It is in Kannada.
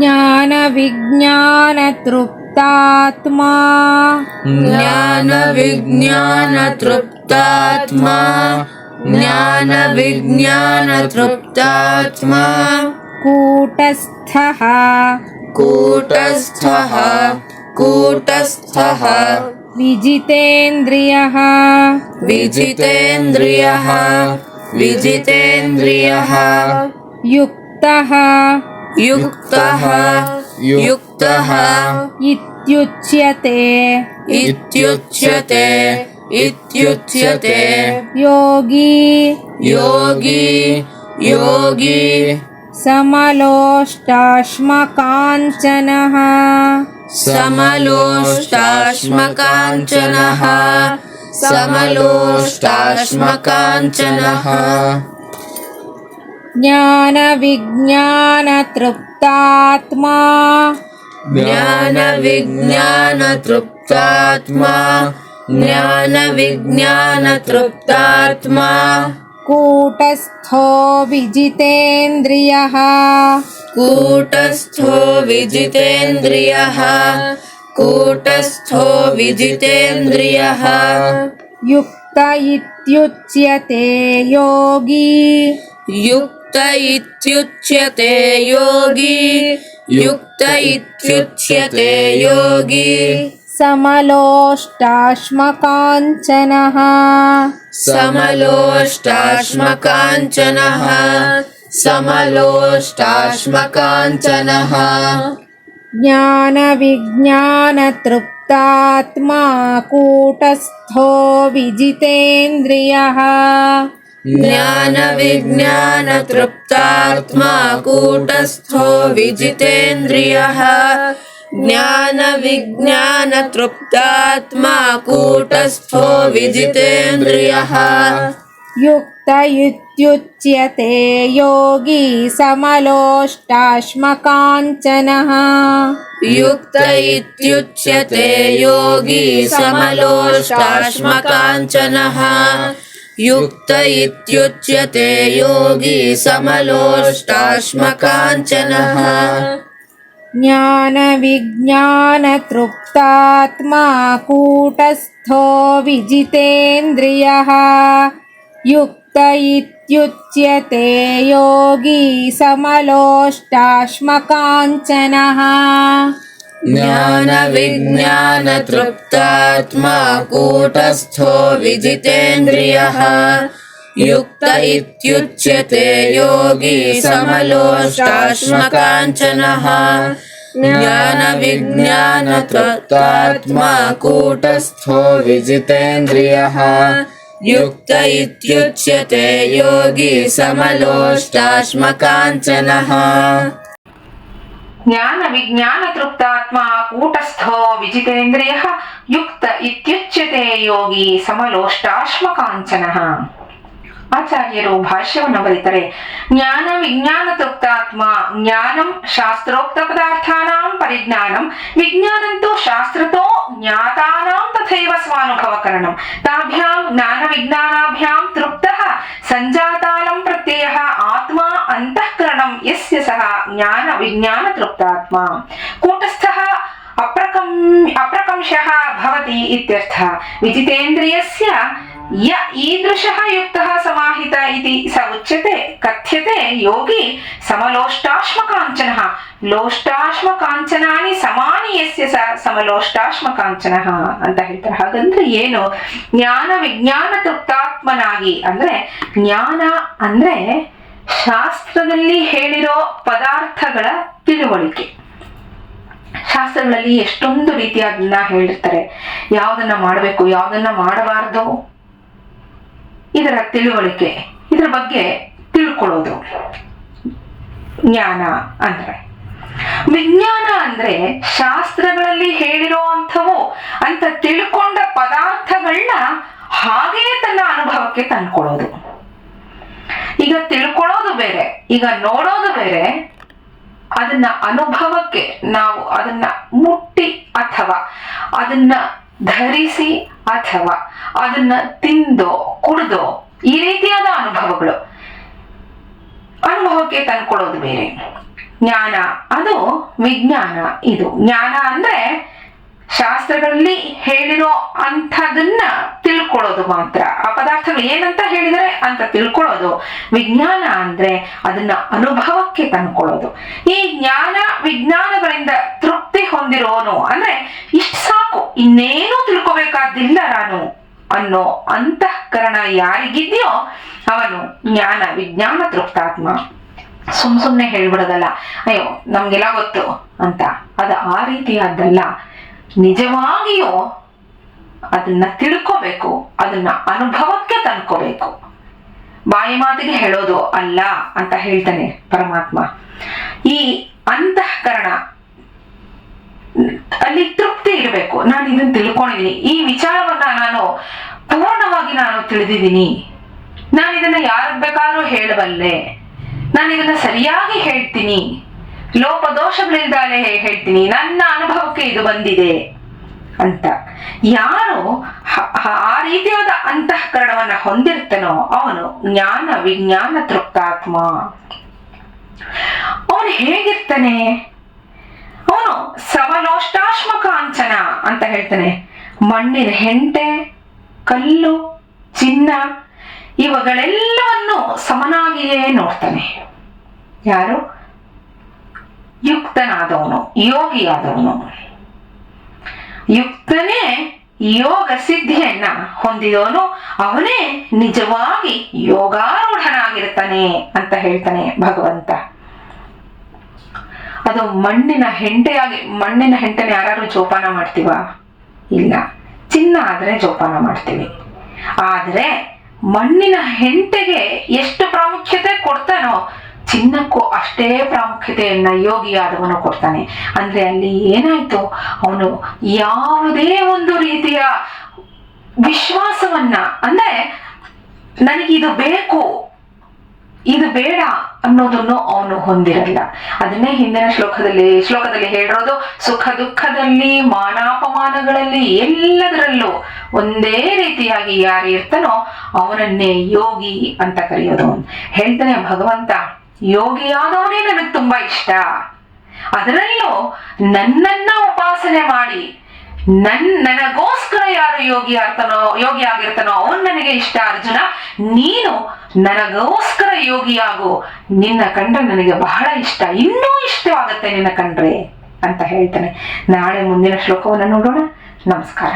ಜ್ಞಾನ ವಿಜ್ಞಾನ ತೃಪ್ತಾತ್ಮ ಜ್ಞಾನ ವಿಜ್ಞಾನ ತೃಪ್ತಾತ್ಮ ಜ್ಞಾನ ವಿಜ್ಞಾನ ತೃಪ್ತಾತ್ಮ ಕೂಟಸ್ಥಃ ಕೂಟಸ್ಥಃ ಕೂಟಸ್ಥಃ ವಿಜಿತೇಂದ್ರಿಯಃ ವಿಜಿತೇಂದ್ರಿಯಃ ವಿಜಿತೇಂದ್ರಿಯಃ ಯುಕ್ತಃ ಯುಕ್ತಃ ಯುಕ್ತಃ ಇತ್ಯುಚ್ಯತೆ ಇತ್ಯುಚ್ಯತೆ ಇತ್ಯುಚ್ಯತೆ ಯೋಗಿ ಯೋಗಿ ಯೋಗಿ ಸಮಲೋಷ್ಟಾಶ್ಮಕಾಂಚನಃ ಸಮಲೋಷ್ಟಾಶ್ಮಕಾಂಚನಃ ಸಮಲೋಷ್ಟಾಶ್ಮಕಾಂಚನಃ ಜ್ಞಾನ ವಿಜ್ಞಾನ ತೃಪ್ತಾತ್ಮ ಜ್ಞಾನ ವಿಜ್ಞಾನ ತೃಪ್ತಾತ್ಮ ಜ್ಞಾನ ವಿಜ್ಞಾನ ತೃಪ್ತಾತ್ಮ ಕೂಟಸ್ಥೋ ವಿಜಿತೇಂದ್ರಿಯಃ ಕೂಟಸ್ಥೋ ವಿಜಿತೇಂದ್ರಿಯಃ ಕೂಟಸ್ಥೋ ವಿಜಿತೇಂದ್ರಿಯಃ ಯುಕ್ತ ಇತ್ಯುಚ್ಯತೆ ಯೋಗಿ ಯುಕ್ತ ಇತ್ಯುಚ್ಯತೆ ಯೋಗಿ ಯುಕ್ತ ಇತ್ಯುಚ್ಯತೆ ಯೋಗಿ ಸಮಲೋಷ್ಟಾಶ್ಮಕಾಂಚನಃ ಸಮಲೋಷ್ಟಾಶ್ಮಕಾಂಚನಃ ಸಮಲೋಷ್ಟಾಶ್ಮಕಾಂಚನಃ ಜ್ಞಾನ ವಿಜ್ಞಾನ ತೃಪ್ತಾತ್ಮ ಕೂಟಸ್ಥೋ ವಿಜಿತೇಂದ್ರಿಯಃ ಜ್ಞಾನ ವಿಜ್ಞಾನ ತೃಪ್ತಾತ್ಮ ಕೂಟಸ್ಥೋ ವಿಜಿತೇಂದ್ರಿಯಃ ಜ್ಞಾನ ವಿಜ್ಞಾನ ತೃಪ್ತಾತ್ಮ ಕೂಟಸ್ಥೋ ವಿಜಿತೇಂದ್ರಿಯಃ ಯುಕ್ತ ಇತ್ಯುಚ್ಯತೆ ಯೋಗಿ ಸಮಲೋಷ್ಟಾಶ್ಮಕಾಂಚನಃ ಯುಕ್ತ ಇತ್ಯುಚ್ಯತೆ ಯೋಗಿ ಸಮಲೋಷ್ಟಾಶ್ಮಕಾಂಚನಃ ಯುಕ್ತ ಇತ್ಯುಚ್ಯತೆ ಯೋಗಿ ಸಮಲೋಷ್ಟಾಶ್ಮಕಾಂಚನಃ ಜ್ಞಾನ ವಿಜ್ಞಾನ ತೃಪ್ತಾತ್ಮ ಕೂಟಸ್ಥೋ ವಿಜಿತೇಂದ್ರಿಯಃ ಯುಕ್ತ ಇತ್ಯುಚ್ಯತೆ ಯೋಗಿ ಸಮಲೋಷ್ಟಾಶ್ಮಕಾಂಚನಃ ಜ್ಞಾನ ವಿಜ್ಞಾನ ತೃಪ್ತಾತ್ಮ ಕೂಟಸ್ಥೋ ವಿಜಿತೇಂದ್ರಿಯಃ ಯುಕ್ತ ಇತ್ಯುಚ್ಯತೆ ಯೋಗಿ ಸಮಲೋಷ್ಟಾಶ್ಮಕಾಂಚನಃ ಜ್ಞಾನ ವಿಜ್ಞಾನ ತೃಪ್ತಾತ್ಮ ಕೂಟಸ್ಥೋ ವಿಜಿತೇಂದ್ರಿಯಃ ಯುಕ್ತ ಇತ್ಯುಚ್ಯತೆ ಯೋಗಿ ಸಮಲೋಷ್ಟಾಶ್ಮಕಾಂಚನಃ ಜ್ಞಾನ ವಿಜ್ಞಾನ ತೃಪ್ತಾತ್ಮ ಕೂಟಸ್ಥೋ ವಿಜಿತೇಂದ್ರಿಯಃ ಯುಕ್ತ ಇತ್ಯುಚ್ಯತೆ ಯೋಗಿ ಸಮಲೋಷ್ಟಾಶ್ಮಕಾಂಚನಃ. ಆಚಾರ್ಯರು ಭಾಷ್ಯವನ್ನು ಬರೀತಾರೆ. ಜ್ಞಾನ ವಿಜ್ಞಾನ ತೃಪ್ತಾತ್ಮ ಜ್ಞಾನಂ ಶಾಸ್ತ್ರೋಕ್ತ ಪದಾರ್ಥಾನಾಂ ಪರಿಜ್ಞಾನಂ ವಿಜ್ಞಾನಂತೂ ಶಾಸ್ತ್ರತೋ ಜ್ಞಾತಾನಾಂ ತಥೈವ ಸ್ವಾನುಭವಕರಣಂ ತಾಭ್ಯಾಂ ಜ್ಞಾನ ವಿಜ್ಞಾನಾಭ್ಯಾಂ ತೃಪ್ತಃ ಸಂಜಾತಾನಂ ಪ್ರತ್ಯಯಃ ಆತ್ಮ ಅಂತಃಕರಣಂ ಯಸ್ಯ ಸಹ ಜ್ಞಾನ ವಿಜ್ಞಾನ ತೃಪ್ತಾತ್ಮ ಕೂಟಸ್ಥಃ ಅಪ್ರಕಂಶಃ ಭವತಿ ಇತ್ಯರ್ಥಃ. ವಿಜಿತೇಂದ್ರಿಯಸ್ಯ ಯ ಈದೃಶಃ ಯುಕ್ತಃ ಸಮಾಹಿತ ಇತಿ ಸ ಉಚ್ಯತೆ ಕಥ್ಯತೆ ಯೋಗಿ ಸಮಲೋಷ್ಟಾಶ್ಮಕಾಂಚನಃ. ಲೋಷ್ಟಾಶ್ಮಕಾಂಚನಾನಿ ಸಮಾನಿ ಯಸ್ಯ ಸ ಸಮಲೋಷ್ಟಾಶ್ಮಕಾಂಚನಃ ಅಂತ ಹೇಳ್ತಾರೆ. ಹಾಗಂದ್ರೆ ಏನು? ಜ್ಞಾನ ವಿಜ್ಞಾನ ತೃಪ್ತಾತ್ಮನಾಗಿ ಅಂದ್ರೆ ಜ್ಞಾನ ಅಂದ್ರೆ ಶಾಸ್ತ್ರದಲ್ಲಿ ಹೇಳಿರೋ ಪದಾರ್ಥಗಳ ತಿಳುವಳಿಕೆ. ಶಾಸ್ತ್ರಗಳಲ್ಲಿ ಎಷ್ಟೊಂದು ರೀತಿಯಾದನ್ನ ಹೇಳಿರ್ತಾರೆ. ಯಾವುದನ್ನ ಮಾಡಬೇಕು, ಯಾವುದನ್ನ ಮಾಡಬಾರದು, ಇದರ ತಿಳುವಳಿಕೆ, ಇದರ ಬಗ್ಗೆ ತಿಳ್ಕೊಳ್ಳೋದು ಜ್ಞಾನ ಅಂದ್ರೆ. ವಿಜ್ಞಾನ ಅಂದ್ರೆ ಶಾಸ್ತ್ರಗಳಲ್ಲಿ ಹೇಳಿರುವಂಥವು ಅಂತ ತಿಳ್ಕೊಂಡ ಪದಾರ್ಥಗಳನ್ನ ಹಾಗೇ ತನ್ನ ಅನುಭವಕ್ಕೆ ತಂದ್ಕೊಳ್ಳೋದು. ಈಗ ತಿಳ್ಕೊಳ್ಳೋದು ಬೇರೆ, ಈಗ ನೋಡೋದು ಬೇರೆ, ಅದನ್ನ ಅನುಭವಕ್ಕೆ ನಾವು ಅದನ್ನ ಮುಟ್ಟಿ ಅಥವಾ ಅದನ್ನ ಧರಿಸಿ ಅಥವಾ ಅದನ್ನ ತಿಂದೋ ಕುಡ್ದೋ ಈ ರೀತಿಯಾದ ಅನುಭವಕ್ಕೆ ತಂದ್ಕೊಳ್ಳೋದು ಬೇರೆ. ಜ್ಞಾನ ಅದು ವಿಜ್ಞಾನ. ಇದು ಜ್ಞಾನ ಅಂದ್ರೆ ಶಾಸ್ತ್ರಗಳಲ್ಲಿ ಹೇಳಿರೋ ಅಂಥದನ್ನ ತಿಳ್ಕೊಳ್ಳೋದು ಮಾತ್ರ. ಆ ಪದಾರ್ಥಗಳು ಏನಂತ ಹೇಳಿದರೆ ಅಂತ ತಿಳ್ಕೊಳ್ಳೋದು. ವಿಜ್ಞಾನ ಅಂದ್ರೆ ಅದನ್ನ ಅನುಭವಕ್ಕೆ ತಂದ್ಕೊಳ್ಳೋದು. ಈ ಜ್ಞಾನ ವಿಜ್ಞಾನಗಳಿಂದ ತೃಪ್ತಿ ಹೊಂದಿರೋನು ಅಂದ್ರೆ ಇಷ್ಟು ಸಾಕು, ಇನ್ನೇನು ತಿಳ್ಕೊಬೇಕಾದಿಲ್ಲ ನಾನು ಅನ್ನೋ ಅಂತಃಕರಣ ಯಾರಿಗಿದ್ಯೋ ಅವನು ಜ್ಞಾನ ವಿಜ್ಞಾನ ತೃಪ್ತಾತ್ಮ. ಸುಮ್ನೆ ಹೇಳ್ಬಿಡೋದಲ್ಲ, ಅಯ್ಯೋ ನಮ್ಗೆಲ್ಲ ಗೊತ್ತು ಅಂತ. ಅದು ಆ ರೀತಿಯಾದ್ದಲ್ಲ. ನಿಜವಾಗಿಯೂ ಅದನ್ನ ತಿಳ್ಕೋಬೇಕು, ಅದನ್ನ ಅನುಭವಕ್ಕೆ ತಂದ್ಕೋಬೇಕು. ಬಾಯಿ ಮಾತಿಗೆ ಹೇಳೋದು ಅಲ್ಲ ಅಂತ ಹೇಳ್ತಾನೆ ಪರಮಾತ್ಮ. ಈ ಅಂತಃಕರಣ ಅಲ್ಲಿ ತೃಪ್ತಿ ಇರಬೇಕು. ನಾನು ಇದನ್ನ ತಿಳ್ಕೊಂಡಿದ್ದೀನಿ, ಈ ವಿಚಾರವನ್ನ ನಾನು ಪೂರ್ಣವಾಗಿ ನಾನು ತಿಳಿದಿದ್ದೀನಿ, ನಾನು ಇದನ್ನ ಯಾರಿಗೆ ಬೇಕಾದ್ರೂ ಹೇಳಬಲ್ಲೆ, ನಾನು ಇದನ್ನ ಸರಿಯಾಗಿ ಹೇಳ್ತೀನಿ, ಲೋಪದೋಷಗಳಿಲ್ದಾಲೆ ಹೇಳ್ತೀನಿ, ನನ್ನ ಅನುಭವಕ್ಕೆ ಇದು ಬಂದಿದೆ ಅಂತ. ಯಾರು ಆ ರೀತಿಯಾದ ಅಂತಃಕರಣವನ್ನ ಹೊಂದಿರ್ತಾನೋ ಅವನು ಜ್ಞಾನ ವಿಜ್ಞಾನ ತೃಪ್ತಾತ್ಮ. ಅವನು ಹೇಗಿರ್ತಾನೆ? ಅವನು ಸವಲೋಷ್ಟಾಶ್ಮಕಾಂಚನ ಅಂತ ಹೇಳ್ತಾನೆ. ಮಣ್ಣಿನ ಹೆಂಟೆ, ಕಲ್ಲು, ಚಿನ್ನ ಇವುಗಳೆಲ್ಲವನ್ನು ಸಮನಾಗಿಯೇ ನೋಡ್ತಾನೆ. ಯಾರು? ಯುಕ್ತನಾದವನು, ಯೋಗಿಯಾದವನು. ಯುಕ್ತನೇ ಯೋಗ ಸಿದ್ಧಿಯನ್ನ ಹೊಂದಿದವನು, ಅವನೇ ನಿಜವಾಗಿ ಯೋಗಾರೂಢನಾಗಿರ್ತಾನೆ ಅಂತ ಹೇಳ್ತಾನೆ ಭಗವಂತ. ಅದು ಮಣ್ಣಿನ ಹೆಂಟೆನ ಯಾರು ಜೋಪಾನ ಮಾಡ್ತೀವ? ಇಲ್ಲ. ಚಿನ್ನ ಆದ್ರೆ ಜೋಪಾನ ಮಾಡ್ತೀವಿ. ಆದ್ರೆ ಮಣ್ಣಿನ ಹೆಂಟೆಗೆ ಎಷ್ಟು ಪ್ರಾಮುಖ್ಯತೆ ಕೊಡ್ತಾನೋ ಚಿನ್ನಕ್ಕೂ ಅಷ್ಟೇ ಪ್ರಾಮುಖ್ಯತೆಯನ್ನ ಯೋಗಿಯಾದವನು ಕೊಡ್ತಾನೆ. ಅಂದ್ರೆ ಅಲ್ಲಿ ಏನಾಯ್ತು, ಅವನು ಯಾವುದೇ ಒಂದು ರೀತಿಯ ವಿಶ್ವಾಸವನ್ನ, ಅಂದ್ರೆ ನನಗಿದು ಬೇಕು ಇದು ಬೇಡ ಅನ್ನೋದನ್ನು ಅವನು ಹೊಂದಿರಲ್ಲ. ಅದನ್ನೇ ಹಿಂದಿನ ಶ್ಲೋಕದಲ್ಲಿ ಹೇಳಿರೋದು, ಸುಖ ದುಃಖದಲ್ಲಿ ಮಾನಾಪಮಾನಗಳಲ್ಲಿ ಎಲ್ಲದರಲ್ಲೂ ಒಂದೇ ರೀತಿಯಾಗಿ ಯಾರು ಇರ್ತಾನೋ ಅವನನ್ನೇ ಯೋಗಿ ಅಂತ ಕರೆಯೋದು. ಹೇಳ್ತಾನೆ ಭಗವಂತ, ಯೋಗಿಯಾದವನೇ ನನಗೆ ತುಂಬಾ ಇಷ್ಟ. ಅದರಲ್ಲೂ ನನ್ನನ್ನ ಉಪಾಸನೆ ಮಾಡಿ ನನಗೋಸ್ಕರ ಯಾರು ಯೋಗಿ ಆಗಿರ್ತಾನೋ ಅವನ್ ನನಗೆ ಇಷ್ಟ. ಅರ್ಜುನ, ನೀನು ನನಗೋಸ್ಕರ ಯೋಗಿಯಾಗು, ನಿನ್ನ ಕಂಡ್ರೆ ನನಗೆ ಬಹಳ ಇಷ್ಟ, ಇನ್ನೂ ಇಷ್ಟವಾಗತ್ತೆ ನಿನ್ನ ಕಂಡ್ರೆ ಅಂತ ಹೇಳ್ತಾನೆ. ನಾಳೆ ಮುಂದಿನ ಶ್ಲೋಕವನ್ನು ನೋಡೋಣ. ನಮಸ್ಕಾರ.